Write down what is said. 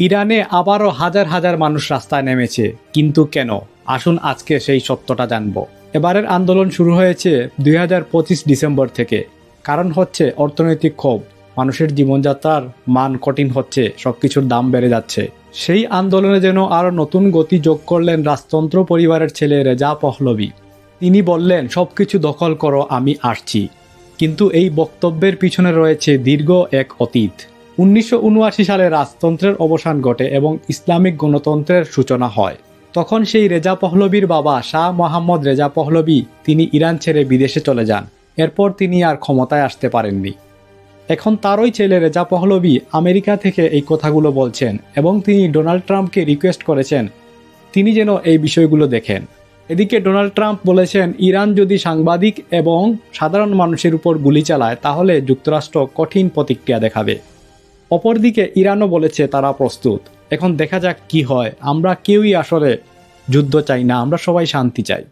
ইরানে আবারও হাজার হাজার মানুষ রাস্তায় নেমেছে, কিন্তু কেন? আসুন আজকে সেই সত্যটা জানব। এবারের আন্দোলন শুরু হয়েছে 2025 ডিসেম্বর থেকে। কারণ হচ্ছে অর্থনৈতিক ক্ষোভ, মানুষের জীবনযাত্রার মান কঠিন হচ্ছে, সবকিছুর দাম বেড়ে যাচ্ছে। সেই আন্দোলনে যেন আরও নতুন গতি যোগ করলেন রাজতন্ত্র পরিবারের ছেলে রেজা পহলভি। তিনি বললেন, সবকিছু দখল করো, আমি আসছি। কিন্তু এই বক্তব্যের পিছনে রয়েছে দীর্ঘ এক অতীত। 1979 সালে রাজতন্ত্রের অবসান ঘটে এবং ইসলামিক গণতন্ত্রের সূচনা হয়। তখন সেই রেজা পহলভির বাবা শাহ মোহাম্মদ রেজা পহলভি তিনি ইরান ছেড়ে বিদেশে চলে যান। এরপর তিনি আর ক্ষমতায় আসতে পারেননি। এখন তারই ছেলে রেজা পহলভি আমেরিকা থেকে এই কথাগুলো বলছেন এবং তিনি ডোনাল্ড ট্রাম্পকে রিকোয়েস্ট করেছেন তিনি যেন এই বিষয়গুলো দেখেন। এদিকে ডোনাল্ড ট্রাম্প বলেছেন, ইরান যদি সাংবাদিক এবং সাধারণ মানুষের উপর গুলি চালায় তাহলে যুক্তরাষ্ট্র কঠিন প্রতিক্রিয়া দেখাবে। অপরদিকে ইরানও বলেছে তারা প্রস্তুত। এখন দেখা যাক কি হয়। আমরা কেউই আসলে যুদ্ধ চাই না, আমরা সবাই শান্তি চাই।